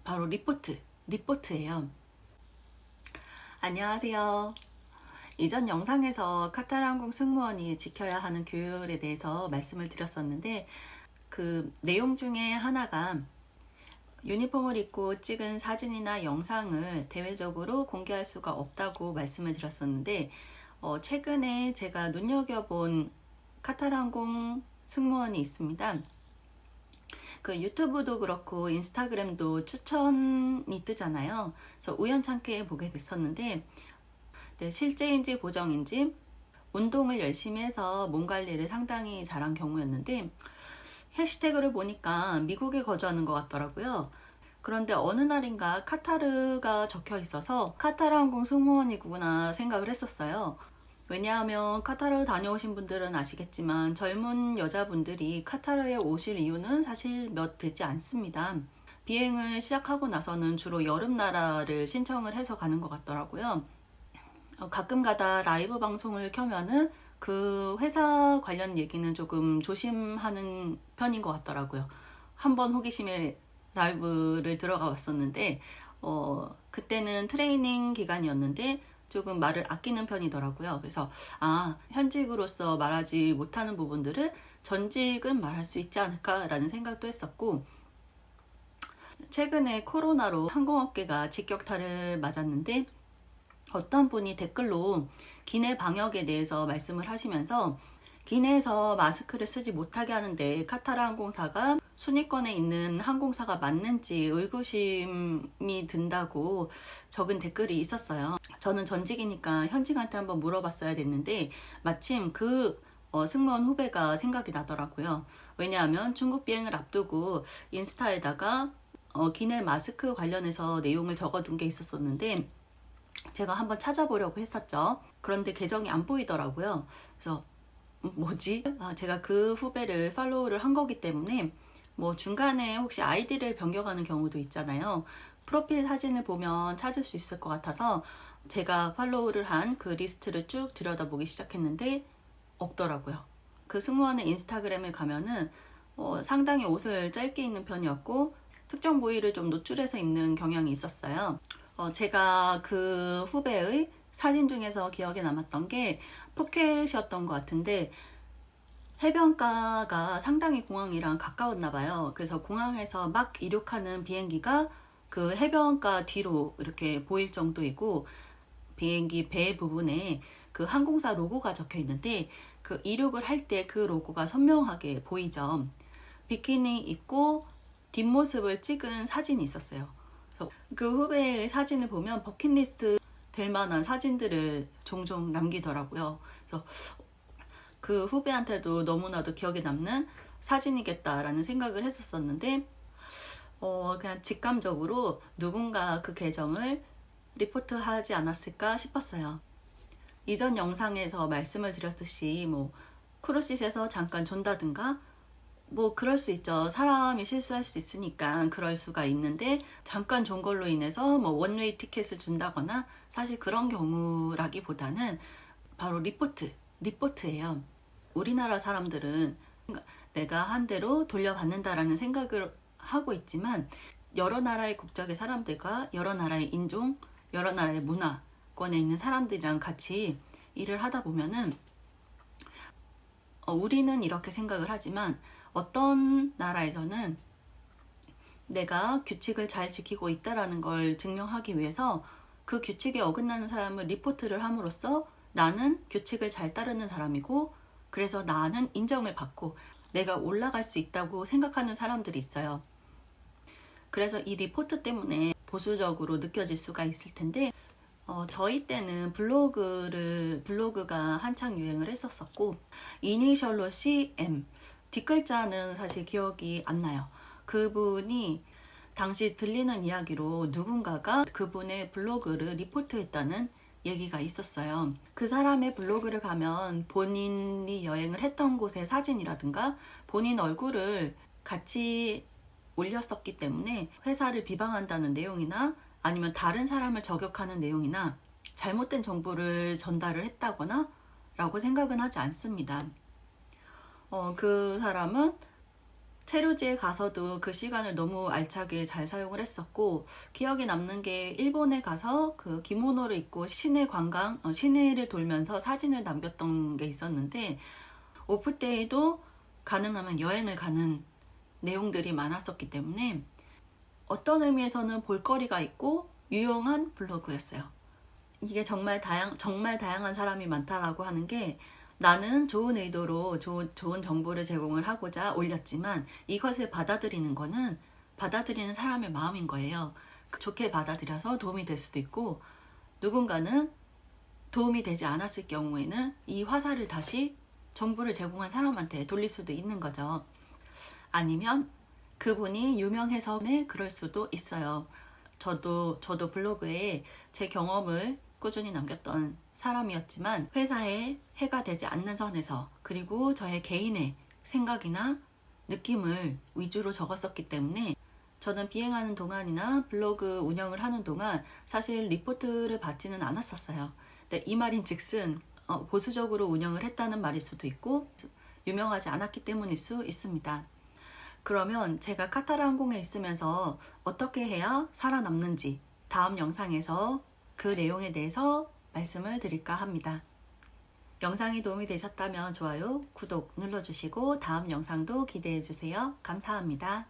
바로 리포트예요. 안녕하세요. 이전 영상에서 카타르항공 승무원이 지켜야 하는 규율에 대해서 말씀을 드렸었는데, 그 내용 중에 하나가 유니폼을 입고 찍은 사진이나 영상을 대외적으로 공개할 수가 없다고 말씀을 드렸었는데, 최근에 제가 눈여겨본 카타르항공 승무원이 있습니다. 그 유튜브도 그렇고 인스타그램도 추천이 뜨잖아요. 그래서 우연찮게 보게 됐었는데, 네, 실제인지 보정인지 운동을 열심히 해서 몸 관리를 상당히 잘한 경우였는데, 해시태그를 보니까 미국에 거주하는 것 같더라고요. 그런데 어느 날인가 카타르가 적혀 있어서 카타르 항공 승무원이구나 생각을 했었어요. 왜냐하면 카타르 다녀오신 분들은 아시겠지만 젊은 여자분들이 카타르에 오실 이유는 사실 몇 되지 않습니다. 비행을 시작하고 나서는 주로 여름 나라를 신청을 해서 가는 것 같더라고요. 가끔 가다 라이브 방송을 켜면은 그 회사 관련 얘기는 조금 조심하는 편인 것 같더라고요. 한번 호기심에 라이브를 들어가 봤었는데, 그때는 트레이닝 기간이었는데 조금 말을 아끼는 편이더라고요. 그래서 현직으로서 말하지 못하는 부분들을 전직은 말할 수 있지 않을까라는 생각도 했었고, 최근에 코로나로 항공업계가 직격탄을 맞았는데, 어떤 분이 댓글로 기내 방역에 대해서 말씀을 하시면서, 기내에서 마스크를 쓰지 못하게 하는데 카타르 항공사가 순위권에 있는 항공사가 맞는지 의구심이 든다고 적은 댓글이 있었어요. 저는 전직이니까 현직한테 한번 물어봤어야 됐는데, 마침 그 승무원 후배가 생각이 나더라고요. 왜냐하면 중국 비행을 앞두고 인스타에다가 기내 마스크 관련해서 내용을 적어둔 게 있었었는데, 제가 한번 찾아보려고 했었죠. 그런데 계정이 안 보이더라고요. 그래서 뭐지? 제가 그 후배를 팔로우를 한 거기 때문에 뭐 중간에 혹시 아이디를 변경하는 경우도 있잖아요. 프로필 사진을 보면 찾을 수 있을 것 같아서 제가 팔로우를 한 그 리스트를 쭉 들여다보기 시작했는데 없더라고요. 그 승무원의 인스타그램을 가면은 상당히 옷을 짧게 입는 편이었고 특정 부위를 좀 노출해서 입는 경향이 있었어요. 제가 그 후배의 사진 중에서 기억에 남았던 게 푸켓이었던 것 같은데, 해변가가 상당히 공항이랑 가까웠나 봐요. 그래서 공항에서 막 이륙하는 비행기가 그 해변가 뒤로 이렇게 보일 정도이고, 비행기 배 부분에 그 항공사 로고가 적혀 있는데 그 이륙을 할 때 그 로고가 선명하게 보이죠. 비키니 입고 뒷모습을 찍은 사진이 있었어요. 그래서 그 후배의 사진을 보면 버킷리스트 될 만한 사진들을 종종 남기더라고요. 그래서 그 후배한테도 너무나도 기억에 남는 사진이겠다라는 생각을 했었었는데, 그냥 직감적으로 누군가 그 계정을 리포트하지 않았을까 싶었어요. 이전 영상에서 말씀을 드렸듯이 뭐 크루시에서 잠깐 존다든가 뭐 그럴 수 있죠. 사람이 실수할 수 있으니까 그럴 수가 있는데, 잠깐 존 걸로 인해서 뭐 원웨이 티켓을 준다거나 사실 그런 경우라기보다는 바로 리포트예요. 우리나라 사람들은 내가 한 대로 돌려받는다라는 생각을 하고 있지만, 여러 나라의 국적의 사람들과 여러 나라의 인종, 여러 나라의 문화권에 있는 사람들이랑 같이 일을 하다 보면은 우리는 이렇게 생각을 하지만 어떤 나라에서는 내가 규칙을 잘 지키고 있다라는 걸 증명하기 위해서 그 규칙에 어긋나는 사람을 리포트를 함으로써 나는 규칙을 잘 따르는 사람이고, 그래서 나는 인정을 받고 내가 올라갈 수 있다고 생각하는 사람들이 있어요. 그래서 이 리포트 때문에 보수적으로 느껴질 수가 있을 텐데, 저희 때는 블로그가 한창 유행을 했었고, 이니셜로 CM, 뒷글자는 사실 기억이 안 나요. 그분이 당시 들리는 이야기로 누군가가 그분의 블로그를 리포트했다는 얘기가 있었어요. 그 사람의 블로그를 가면 본인이 여행을 했던 곳의 사진이라든가 본인 얼굴을 같이 올렸었기 때문에 회사를 비방한다는 내용이나 아니면 다른 사람을 저격하는 내용이나 잘못된 정보를 전달을 했다거나 라고 생각은 하지 않습니다. 그 사람은 체류지에 가서도 그 시간을 너무 알차게 잘 사용을 했었고, 기억에 남는 게 일본에 가서 그 기모노를 입고 시내 관광, 시내를 돌면서 사진을 남겼던 게 있었는데, 오프데이도 가능하면 여행을 가는 내용들이 많았었기 때문에 어떤 의미에서는 볼거리가 있고 유용한 블로그였어요. 이게 정말 다양한 사람이 많다라고 하는 게, 나는 좋은 의도로 좋은 정보를 제공을 하고자 올렸지만 이것을 받아들이는 사람의 마음인 거예요. 좋게 받아들여서 도움이 될 수도 있고, 누군가는 도움이 되지 않았을 경우에는 이 화살을 다시 정보를 제공한 사람한테 돌릴 수도 있는 거죠. 아니면 그분이 유명해서 그럴 수도 있어요. 저도 블로그에 제 경험을 꾸준히 남겼던 사람이었지만, 회사에 해가 되지 않는 선에서, 그리고 저의 개인의 생각이나 느낌을 위주로 적었었기 때문에, 저는 비행하는 동안이나 블로그 운영을 하는 동안 사실 리포트를 받지는 않았었어요. 근데 이 말인 즉슨 보수적으로 운영을 했다는 말일 수도 있고, 유명하지 않았기 때문일 수 있습니다. 그러면 제가 카타르 항공에 있으면서 어떻게 해야 살아남는지 다음 영상에서 그 내용에 대해서 말씀을 드릴까 합니다. 영상이 도움이 되셨다면 좋아요, 구독 눌러주시고 다음 영상도 기대해 주세요. 감사합니다.